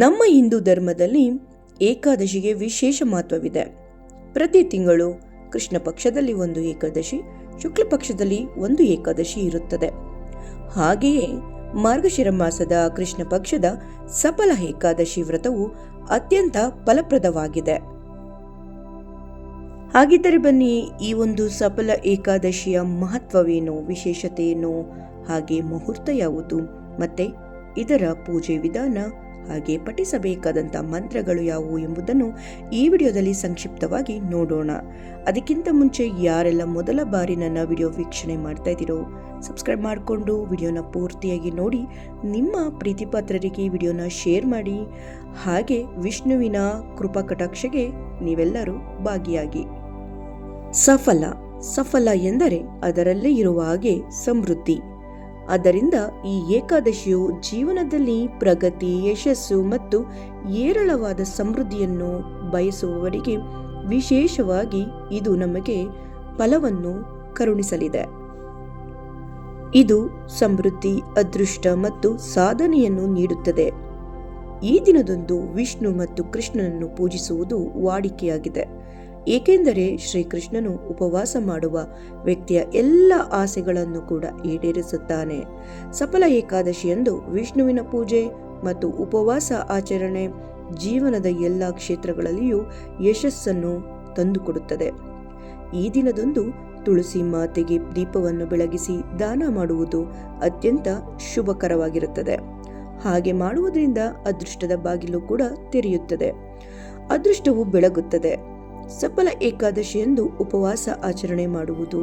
ನಮ್ಮ ಹಿಂದೂ ಧರ್ಮದಲ್ಲಿ ಏಕಾದಶಿಗೆ ವಿಶೇಷ ಮಹತ್ವವಿದೆ. ಪ್ರತಿ ತಿಂಗಳು ಕೃಷ್ಣ ಪಕ್ಷದಲ್ಲಿ ಒಂದು ಏಕಾದಶಿ, ಶುಕ್ಲ ಪಕ್ಷದಲ್ಲಿ ಒಂದು ಏಕಾದಶಿ ಇರುತ್ತದೆ. ಹಾಗೆಯೇ ಮಾರ್ಗಶಿರ ಮಾಸದ ಕೃಷ್ಣ ಪಕ್ಷದ ಸಫಲ ಏಕಾದಶಿ ವ್ರತವು ಅತ್ಯಂತ ಫಲಪ್ರದವಾಗಿದೆ. ಹಾಗಿದ್ದರೆ ಬನ್ನಿ, ಈ ಒಂದು ಸಫಲ ಏಕಾದಶಿಯ ಮಹತ್ವವೇನು, ವಿಶೇಷತೆ ಏನು, ಹಾಗೆ ಮುಹೂರ್ತ ಯಾವುದು, ಮತ್ತೆ ಇದರ ಪೂಜೆ ವಿಧಾನ, ಹಾಗೆ ಪಠಿಸಬೇಕಾದಂಥ ಮಂತ್ರಗಳು ಯಾವುವು ಎಂಬುದನ್ನು ಈ ವಿಡಿಯೋದಲ್ಲಿ ಸಂಕ್ಷಿಪ್ತವಾಗಿ ನೋಡೋಣ. ಅದಕ್ಕಿಂತ ಮುಂಚೆ ಯಾರೆಲ್ಲ ಮೊದಲ ಬಾರಿ ನನ್ನ ವಿಡಿಯೋ ವೀಕ್ಷಣೆ ಮಾಡ್ತಾ ಇದ್ದೀರೋ ಸಬ್ಸ್ಕ್ರೈಬ್ ಮಾಡಿಕೊಂಡು ವಿಡಿಯೋನ ಪೂರ್ತಿಯಾಗಿ ನೋಡಿ, ನಿಮ್ಮ ಪ್ರೀತಿಪಾತ್ರರಿಗೆ ವಿಡಿಯೋನ ಶೇರ್ ಮಾಡಿ, ಹಾಗೆ ವಿಷ್ಣುವಿನ ಕೃಪಾ ಕಟಾಕ್ಷಗೆ ನೀವೆಲ್ಲರೂ ಭಾಗಿಯಾಗಿ. ಸಫಲ ಎಂದರೆ ಅದರಲ್ಲೇ ಇರುವ ಹಾಗೆ ಸಮೃದ್ಧಿ. ಆದ್ದರಿಂದ ಈ ಏಕಾದಶಿಯು ಜೀವನದಲ್ಲಿ ಪ್ರಗತಿ, ಯಶಸ್ಸು ಮತ್ತು ಏರಳವಾದ ಸಮೃದ್ಧಿಯನ್ನು ಬಯಸುವವರಿಗೆ ವಿಶೇಷವಾಗಿ ಇದು ನಮಗೆ ಫಲವನ್ನು ಕರುಣಿಸಲಿದೆ. ಇದು ಸಮೃದ್ಧಿ, ಅದೃಷ್ಟ ಮತ್ತು ಸಾಧನೆಯನ್ನು ನೀಡುತ್ತದೆ. ಈ ದಿನದಂದು ವಿಷ್ಣು ಮತ್ತು ಕೃಷ್ಣನನ್ನು ಪೂಜಿಸುವುದು ವಾಡಿಕೆಯಾಗಿದೆ. ಏಕೆಂದರೆ ಶ್ರೀಕೃಷ್ಣನು ಉಪವಾಸ ಮಾಡುವ ವ್ಯಕ್ತಿಯ ಎಲ್ಲ ಆಸೆಗಳನ್ನು ಕೂಡ ಈಡೇರಿಸುತ್ತಾನೆ. ಸಫಲ ಏಕಾದಶಿಯಂದು ವಿಷ್ಣುವಿನ ಪೂಜೆ ಮತ್ತು ಉಪವಾಸ ಆಚರಣೆ ಜೀವನದ ಎಲ್ಲ ಕ್ಷೇತ್ರಗಳಲ್ಲಿಯೂ ಯಶಸ್ಸನ್ನು ತಂದುಕೊಡುತ್ತದೆ. ಈ ದಿನದಂದು ತುಳಸಿ ಮಾತೆಗೆ ದೀಪವನ್ನು ಬೆಳಗಿಸಿ ದಾನ ಮಾಡುವುದು ಅತ್ಯಂತ ಶುಭಕರವಾಗಿರುತ್ತದೆ. ಹಾಗೆ ಮಾಡುವುದರಿಂದ ಅದೃಷ್ಟದ ಬಾಗಿಲು ಕೂಡ ತೆರೆಯುತ್ತದೆ, ಅದೃಷ್ಟವು ಬೆಳಗುತ್ತದೆ. ಸಫಲ ಏಕಾದಶಿಯಂದು ಉಪವಾಸ ಆಚರಣೆ ಮಾಡುವುದು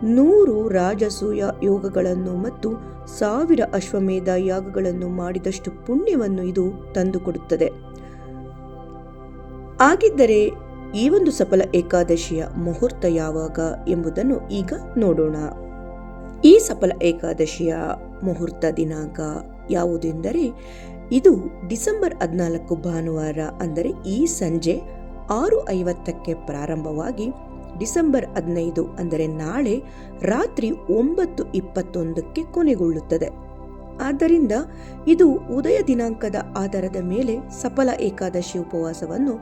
100 ರಾಜಸೂಯ ಯೋಗಗಳನ್ನು ಮತ್ತು 1000 ಅಶ್ವಮೇಧ ಯಾಗಗಳನ್ನು ಮಾಡಿದಷ್ಟು ಪುಣ್ಯವನ್ನು ಇದು ತಂದುಕೊಡುತ್ತದೆ. ಹಾಗಿದ್ದರೆ ಈ ಒಂದು ಸಫಲ ಏಕಾದಶಿಯ ಮುಹೂರ್ತ ಯಾವಾಗ ಎಂಬುದನ್ನು ಈಗ ನೋಡೋಣ. ಈ ಸಫಲ ಏಕಾದಶಿಯ ಮುಹೂರ್ತ ದಿನಾಂಕ ಯಾವುದೆಂದರೆ, ಇದು ಡಿಸೆಂಬರ್ 14 ಭಾನುವಾರ, ಅಂದರೆ ಈ ಸಂಜೆ 6:50ಕ್ಕೆ ಪ್ರಾರಂಭವಾಗಿ ಡಿಸೆಂಬರ್ 15 ಅಂದರೆ ನಾಳೆ ರಾತ್ರಿ 9:21ಕ್ಕೆ ಕೊನೆಗೊಳ್ಳುತ್ತದೆ. ಆದ್ದರಿಂದ ಇದು ಉದಯ ದಿನಾಂಕದ ಆಧಾರದ ಮೇಲೆ ಸಫಲ ಏಕಾದಶಿ ಉಪವಾಸವನ್ನು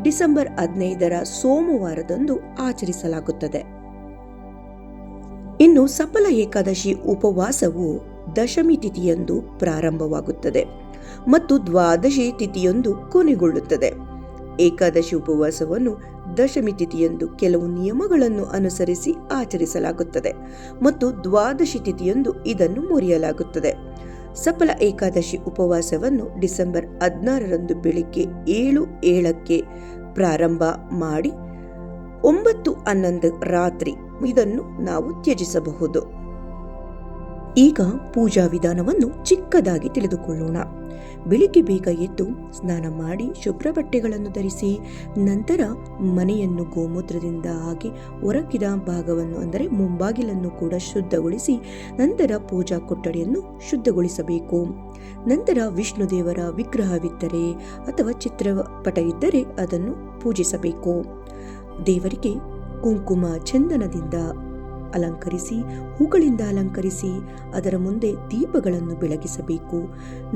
ಡಿಸೆಂಬರ್ 15ರ ಸೋಮವಾರದಂದು ಆಚರಿಸಲಾಗುತ್ತದೆ. ಇನ್ನು ಸಫಲ ಏಕಾದಶಿ ಉಪವಾಸವು ದಶಮಿ ತಿಥಿಯಂದು ಪ್ರಾರಂಭವಾಗುತ್ತದೆ ಮತ್ತು ದ್ವಾದಶಿ ತಿಥಿಯಂದು ಕೊನೆಗೊಳ್ಳುತ್ತದೆ. ಏಕಾದಶಿ ಉಪವಾಸವನ್ನು ದಶಮಿ ತಿಥಿಯಂದು ಕೆಲವು ನಿಯಮಗಳನ್ನು ಅನುಸರಿಸಿ ಆಚರಿಸಲಾಗುತ್ತದೆ ಮತ್ತು ದ್ವಾದಶಿ ತಿಥಿಯಂದು ಇದನ್ನು ಮುರಿಯಲಾಗುತ್ತದೆ. ಸಫಲ ಏಕಾದಶಿ ಉಪವಾಸವನ್ನು ಡಿಸೆಂಬರ್ 16ರಂದು ಬೆಳಿಗ್ಗೆ 7:07ಕ್ಕೆ ಪ್ರಾರಂಭ ಮಾಡಿ 9:11 ರಾತ್ರಿ ಇದನ್ನು ನಾವು ತ್ಯಜಿಸಬಹುದು. ಈಗ ಪೂಜಾ ವಿಧಾನವನ್ನು ಚಿಕ್ಕದಾಗಿ ತಿಳಿದುಕೊಳ್ಳೋಣ. ಬೆಳಿಗ್ಗೆ ಬೇಗ ಎದ್ದು ಸ್ನಾನ ಮಾಡಿ ಶುಭ್ರ ಬಟ್ಟೆಗಳನ್ನು ಧರಿಸಿ, ನಂತರ ಮನೆಯನ್ನು ಗೋಮೂತ್ರದಿಂದ ಹಾಗೆ ಹೊರಗಿದ ಭಾಗವನ್ನು ಅಂದರೆ ಮುಂಬಾಗಿಲನ್ನು ಕೂಡ ಶುದ್ಧಗೊಳಿಸಿ, ನಂತರ ಪೂಜಾ ಕೊಠಡಿಯನ್ನು ಶುದ್ಧಗೊಳಿಸಬೇಕು. ನಂತರ ವಿಷ್ಣು ದೇವರ ವಿಗ್ರಹವಿದ್ದರೆ ಅಥವಾ ಚಿತ್ರಪಟವಿದ್ದರೆ ಅದನ್ನು ಪೂಜಿಸಬೇಕು. ದೇವರಿಗೆ ಕುಂಕುಮ ಚಂದನದಿಂದ ಅಲಂಕರಿಸಿ, ಹೂಗಳಿಂದ ಅಲಂಕರಿಸಿ ಅದರ ಮುಂದೆ ದೀಪಗಳನ್ನು ಬೆಳಗಿಸಬೇಕು.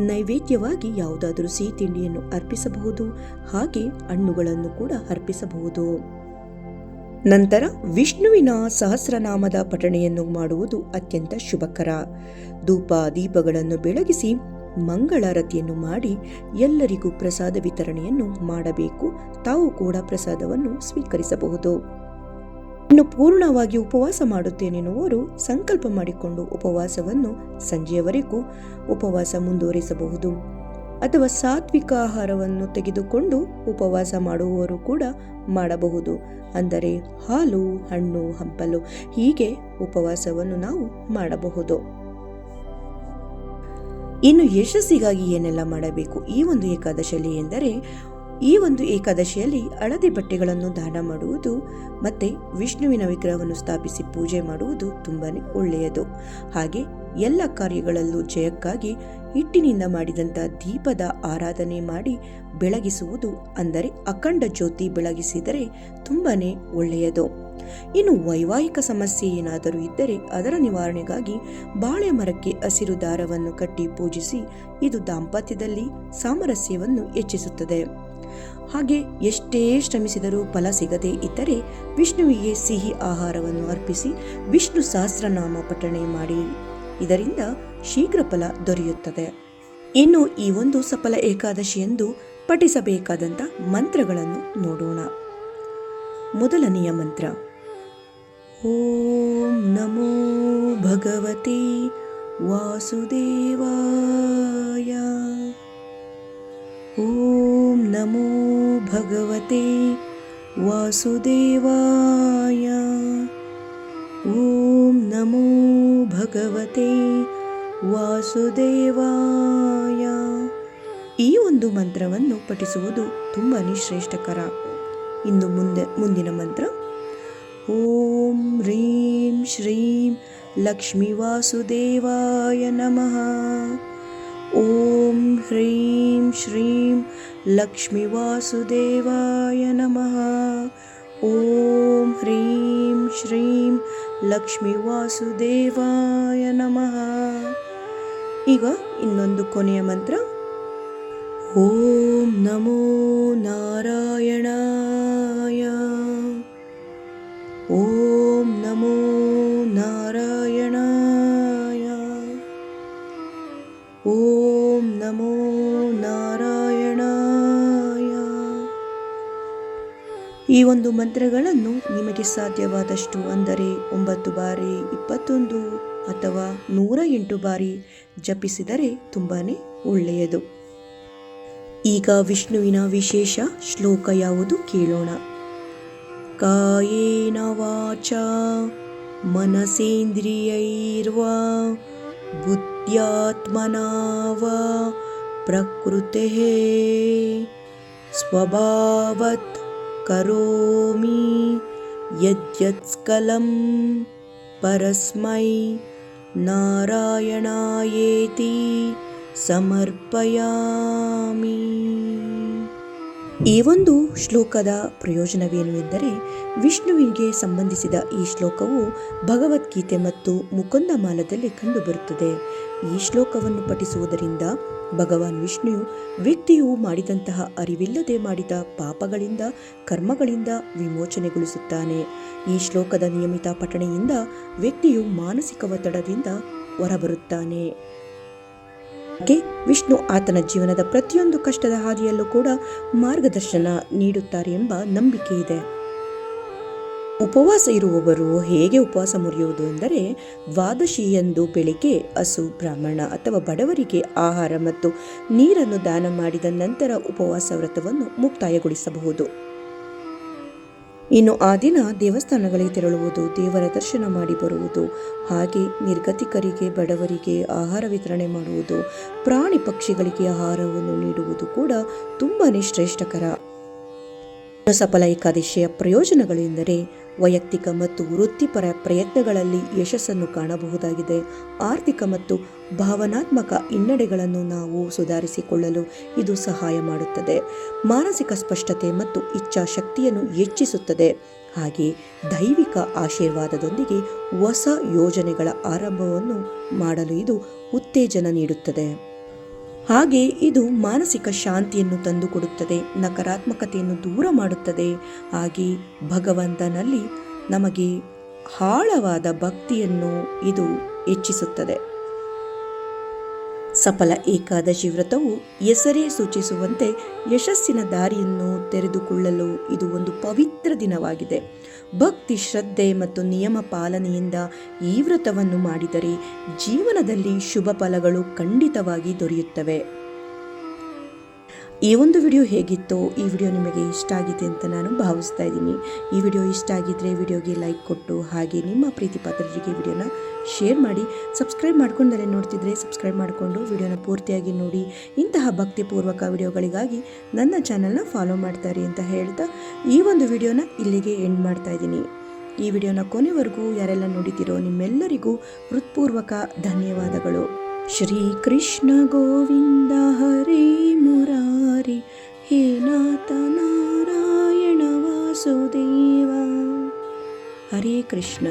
ನೈವೇದ್ಯವಾಗಿ ಯಾವುದಾದರೂ ಸಿಹಿ ತಿಂಡಿಯನ್ನು ಅರ್ಪಿಸಬಹುದು, ಹಾಗೆ ಹಣ್ಣುಗಳನ್ನು ಕೂಡ ಅರ್ಪಿಸಬಹುದು. ನಂತರ ವಿಷ್ಣುವಿನ ಸಹಸ್ರನಾಮದ ಪಠಣೆಯನ್ನು ಮಾಡುವುದು ಅತ್ಯಂತ ಶುಭಕರ. ಧೂಪ ದೀಪಗಳನ್ನು ಬೆಳಗಿಸಿ ಮಂಗಳಾರತಿಯನ್ನು ಮಾಡಿ ಎಲ್ಲರಿಗೂ ಪ್ರಸಾದ ವಿತರಣೆಯನ್ನು ಮಾಡಬೇಕು. ತಾವು ಕೂಡ ಪ್ರಸಾದವನ್ನು ಸ್ವೀಕರಿಸಬಹುದು. ಇನ್ನು ಪೂರ್ಣವಾಗಿ ಉಪವಾಸ ಮಾಡುತ್ತೇನೆನ್ನುವರು ಸಂಕಲ್ಪ ಮಾಡಿಕೊಂಡು ಉಪವಾಸವನ್ನು ಸಂಜೆಯವರೆಗೂ ಉಪವಾಸ ಮುಂದುವರಿಸಬಹುದು. ಅಥವಾ ಸಾತ್ವಿಕ ಆಹಾರವನ್ನು ತೆಗೆದುಕೊಂಡು ಉಪವಾಸ ಮಾಡುವವರು ಕೂಡ ಮಾಡಬಹುದು. ಅಂದರೆ ಹಾಲು, ಹಣ್ಣು, ಹಂಪಲು ಹೀಗೆ ಉಪವಾಸವನ್ನು ನಾವು ಮಾಡಬಹುದು. ಇನ್ನು ಯಶಸ್ಸಿಗಾಗಿ ಏನೆಲ್ಲ ಮಾಡಬೇಕು ಈ ಒಂದು ಏಕಾದಶಿಯಲ್ಲಿ ಎಂದರೆ, ಈ ಒಂದು ಏಕಾದಶಿಯಲ್ಲಿ ಹಳದಿ ಬಟ್ಟೆಗಳನ್ನು ದಾನ ಮಾಡುವುದು ಮತ್ತೆ ವಿಷ್ಣುವಿನ ವಿಗ್ರಹವನ್ನು ಸ್ಥಾಪಿಸಿ ಪೂಜೆ ಮಾಡುವುದು ತುಂಬಾನೇ ಒಳ್ಳೆಯದು. ಹಾಗೆ ಎಲ್ಲ ಕಾರ್ಯಗಳಲ್ಲೂ ಜಯಕ್ಕಾಗಿ ಹಿಟ್ಟಿನಿಂದ ಮಾಡಿದಂಥ ದೀಪದ ಆರಾಧನೆ ಮಾಡಿ ಬೆಳಗಿಸುವುದು, ಅಂದರೆ ಅಖಂಡ ಜ್ಯೋತಿ ಬೆಳಗಿಸಿದರೆ ತುಂಬಾನೇ ಒಳ್ಳೆಯದು. ಇನ್ನು ವೈವಾಹಿಕ ಸಮಸ್ಯೆ ಏನಾದರೂ ಇದ್ದರೆ ಅದರ ನಿವಾರಣೆಗಾಗಿ ಬಾಳೆ ಮರಕ್ಕೆ ಹಸಿರು ದಾರವನ್ನು ಕಟ್ಟಿ ಪೂಜಿಸಿ, ಇದು ದಾಂಪತ್ಯದಲ್ಲಿ ಸಾಮರಸ್ಯವನ್ನು ಹೆಚ್ಚಿಸುತ್ತದೆ. ಹಾಗೆ ಎಷ್ಟೇ ಶ್ರಮಿಸಿದರೂ ಫಲ ಸಿಗದೇ ಇದ್ದರೆ ವಿಷ್ಣುವಿಗೆ ಸಿಹಿ ಆಹಾರವನ್ನು ಅರ್ಪಿಸಿ ವಿಷ್ಣು ಸಹಸ್ರನಾಮ ಪಠಣೆ ಮಾಡಿ, ಇದರಿಂದ ಶೀಘ್ರ ಫಲ ದೊರೆಯುತ್ತದೆ. ಇನ್ನು ಈ ಒಂದು ಸಫಲ ಏಕಾದಶಿಯಂದು ಪಠಿಸಬೇಕಾದಂಥ ಮಂತ್ರಗಳನ್ನು ನೋಡೋಣ. ಮೊದಲನೆಯ ಮಂತ್ರ: ಓಂ ನಮೋ ಭಗವತೆ ವಾಸುದೇವಾಯ. ಓಂ ನಮೋ ಭಗವತೆ ವಾಸುದೇವಾಯ. ಓಂ ನಮೋ ಭಗವತೆ ವಾಸುದೇವಾಯ. ಈ ಒಂದು ಮಂತ್ರವನ್ನು ಪಠಿಸುವುದು ತುಂಬಾನೇ ಶ್ರೇಷ್ಠಕರ. ಇನ್ನು ಮುಂದಿನ ಮಂತ್ರ: ಓಂ ಹ್ರೀಂ ಶ್ರೀಂ ಲಕ್ಷ್ಮೀ ವಾಸುದೇವಾಯ ನಮಃ. ಓಂ ಹ್ರೀಂ ಶ್ರೀಂ ಲಕ್ಷ್ಮೀ ವಾಸುದೇವಾಯ ನಮಃ. ಓಂ ಹ್ರೀಂ ಶ್ರೀಂ ಲಕ್ಷ್ಮೀ ವಾಸುದೇವಾಯ ನಮಃ. ಈಗ ಇನ್ನೊಂದು ಕೊನೆಯ ಮಂತ್ರ: ಓಂ ನಮೋ ನಾರಾಯಣಾಯ. ಓಂ ನಮೋ ನಾರಾಯಣಾಯ. ಓಂ ನಮೋ ನಾರಾಯಣಾಯ. ಈ ಒಂದು ಮಂತ್ರಗಳನ್ನು ನಿಮಗೆ ಸಾಧ್ಯವಾದಷ್ಟು, ಅಂದರೆ 9 ಬಾರಿ, 21 ಅಥವಾ 108 ಬಾರಿ ಜಪಿಸಿದರೆ ತುಂಬಾನೇ ಒಳ್ಳೆಯದು. ಈಗ ವಿಷ್ಣುವಿನ ವಿಶೇಷ ಶ್ಲೋಕ ಯಾವುದು ಕೇಳೋಣ. ಕಾಯೇನ ವಾಚಾ ಮನಸೇಂದ್ರಿಯೈರ್ವಾ ಬುದ್ಧ್ಯಾತ್ಮನಾ ವಾ ಪ್ರಕೃತೇಃ ಸ್ವಭಾವತ್ ಕರೋಮಿ ಯದ್ಯತ್ಸ್ಕಲಂ ಪರಸ್ಮೈ ನಾರಾಯಣಾಯೇತಿ ಸಮರ್ಪಯಾಮಿ. ಈ ಒಂದು ಶ್ಲೋಕದ ಪ್ರಯೋಜನವೇನು ಎಂದರೆ, ವಿಷ್ಣುವಿಗೆ ಸಂಬಂಧಿಸಿದ ಈ ಶ್ಲೋಕವು ಭಗವದ್ಗೀತೆ ಮತ್ತು ಮುಕುಂದ ಮಾಲದಲ್ಲಿ ಕಂಡುಬರುತ್ತದೆ. ಈ ಶ್ಲೋಕವನ್ನು ಪಠಿಸುವುದರಿಂದ ಭಗವಾನ್ ವಿಷ್ಣುವು ವ್ಯಕ್ತಿಯು ಮಾಡಿದಂತಹ ಅರಿವಿಲ್ಲದೆ ಮಾಡಿದ ಪಾಪಗಳಿಂದ, ಕರ್ಮಗಳಿಂದ ವಿಮೋಚನೆಗೊಳಿಸುತ್ತಾನೆ. ಈ ಶ್ಲೋಕದ ನಿಯಮಿತ ಪಠಣೆಯಿಂದ ವ್ಯಕ್ತಿಯು ಮಾನಸಿಕ ಒತ್ತಡದಿಂದ ಹೊರಬರುತ್ತಾನೆ. ವಿಷ್ಣು ಆತನ ಜೀವನದ ಪ್ರತಿಯೊಂದು ಕಷ್ಟದ ಹಾದಿಯಲ್ಲೂ ಕೂಡ ಮಾರ್ಗದರ್ಶನ ನೀಡುತ್ತಾರೆ ಎಂಬ ನಂಬಿಕೆ ಇದೆ. ಉಪವಾಸ ಇರುವವರು ಹೇಗೆ ಉಪವಾಸ ಮುರಿಯುವುದು ಎಂದರೆ, ದ್ವಾದಶಿಯಂದು ಬೆಳಿಗ್ಗೆ ಹಸು, ಬ್ರಾಹ್ಮಣ ಅಥವಾ ಬಡವರಿಗೆ ಆಹಾರ ಮತ್ತು ನೀರನ್ನು ದಾನ ಮಾಡಿದ ನಂತರ ಉಪವಾಸ ವ್ರತವನ್ನು ಮುಕ್ತಾಯಗೊಳಿಸಬಹುದು. ಇನ್ನು ಆ ದಿನ ದೇವಸ್ಥಾನಗಳಿಗೆ ತೆರಳುವುದು, ದೇವರ ದರ್ಶನ ಮಾಡಿ ಬರುವುದು, ಹಾಗೆ ನಿರ್ಗತಿಕರಿಗೆ, ಬಡವರಿಗೆ ಆಹಾರ ವಿತರಣೆ ಮಾಡುವುದು, ಪ್ರಾಣಿ ಪಕ್ಷಿಗಳಿಗೆ ಆಹಾರವನ್ನು ನೀಡುವುದು ಕೂಡ ತುಂಬಾನೇ ಶ್ರೇಷ್ಠಕರ. ಸಫಲ ಏಕಾದಶಿಯ ಪ್ರಯೋಜನಗಳೆಂದರೆ, ವೈಯಕ್ತಿಕ ಮತ್ತು ವೃತ್ತಿಪರ ಪ್ರಯತ್ನಗಳಲ್ಲಿ ಯಶಸ್ಸನ್ನು ಕಾಣಬಹುದಾಗಿದೆ. ಆರ್ಥಿಕ ಮತ್ತು ಭಾವನಾತ್ಮಕ ಹಿನ್ನಡೆಗಳನ್ನು ನಾವು ಸುಧಾರಿಸಿಕೊಳ್ಳಲು ಇದು ಸಹಾಯ ಮಾಡುತ್ತದೆ. ಮಾನಸಿಕ ಸ್ಪಷ್ಟತೆ ಮತ್ತು ಇಚ್ಛಾಶಕ್ತಿಯನ್ನು ಹೆಚ್ಚಿಸುತ್ತದೆ. ಹಾಗೆ ದೈವಿಕ ಆಶೀರ್ವಾದದೊಂದಿಗೆ ಹೊಸ ಯೋಜನೆಗಳ ಆರಂಭವನ್ನು ಮಾಡಲು ಇದು ಉತ್ತೇಜನ ನೀಡುತ್ತದೆ. ಹಾಗೆ ಇದು ಮಾನಸಿಕ ಶಾಂತಿಯನ್ನು ತಂದುಕೊಡುತ್ತದೆ, ನಕಾರಾತ್ಮಕತೆಯನ್ನು ದೂರ ಮಾಡುತ್ತದೆ. ಹಾಗೆ ಭಗವಂತನಲ್ಲಿ ನಮಗೆ ಆಳವಾದ ಭಕ್ತಿಯನ್ನು ಇದು ಹೆಚ್ಚಿಸುತ್ತದೆ. ಸಫಲ ಏಕಾದಶಿ ವ್ರತವು ಹೆಸರೇ ಸೂಚಿಸುವಂತೆ ಯಶಸ್ಸಿನ ದಾರಿಯನ್ನು ತೆರೆದುಕೊಳ್ಳಲು ಇದು ಒಂದು ಪವಿತ್ರ ದಿನವಾಗಿದೆ. ಭಕ್ತಿ, ಶ್ರದ್ಧೆ ಮತ್ತು ನಿಯಮ ಪಾಲನೆಯಿಂದ ಈ ವ್ರತವನ್ನು ಮಾಡಿದರೆ ಜೀವನದಲ್ಲಿ ಶುಭ ಫಲಗಳು ಖಂಡಿತವಾಗಿ ದೊರೆಯುತ್ತವೆ. ಈ ಒಂದು ವಿಡಿಯೋ ಹೇಗಿತ್ತೋ, ಈ ವಿಡಿಯೋ ನಿಮಗೆ ಇಷ್ಟ ಆಗಿದೆ ಅಂತ ನಾನು ಭಾವಿಸ್ತಾ ಇದ್ದೀನಿ. ಈ ವಿಡಿಯೋ ಇಷ್ಟ ಆಗಿದ್ರೆ ವಿಡಿಯೋಗೆ ಲೈಕ್ ಕೊಟ್ಟು, ಹಾಗೆ ನಿಮ್ಮ ಪ್ರೀತಿ ಪಾತ್ರರಿಗೆ ವಿಡಿಯೋನ ಶೇರ್ ಮಾಡಿ. ಸಬ್ಸ್ಕ್ರೈಬ್ ಮಾಡ್ಕೊಂಡಲ್ಲೇ ನೋಡ್ತಿದ್ರೆ ಸಬ್ಸ್ಕ್ರೈಬ್ ಮಾಡಿಕೊಂಡು ವಿಡಿಯೋನ ಪೂರ್ತಿಯಾಗಿ ನೋಡಿ. ಇಂತಹ ಭಕ್ತಿಪೂರ್ವಕ ವಿಡಿಯೋಗಳಿಗಾಗಿ ನನ್ನ ಚಾನಲ್ನ ಫಾಲೋ ಮಾಡ್ತಾರೆ ಅಂತ ಹೇಳ್ತಾ ಈ ಒಂದು ವಿಡಿಯೋನ ಇಲ್ಲಿಗೆ ಎಂಡ್ ಮಾಡ್ತಾ ಇದ್ದೀನಿ. ಈ ವಿಡಿಯೋನ ಕೊನೆವರೆಗೂ ಯಾರೆಲ್ಲ ನೋಡಿದ್ದೀರೋ ನಿಮ್ಮೆಲ್ಲರಿಗೂ ಹೃತ್ಪೂರ್ವಕ ಧನ್ಯವಾದಗಳು. ಶ್ರೀ ಕೃಷ್ಣ ಗೋವಿಂದ ಹರೇ ಮುರಾರಿ ಹೇ ನಾಥ ನಾರಾಯಣ ವಾಸುದೇವ. ಹರೇ ಕೃಷ್ಣ.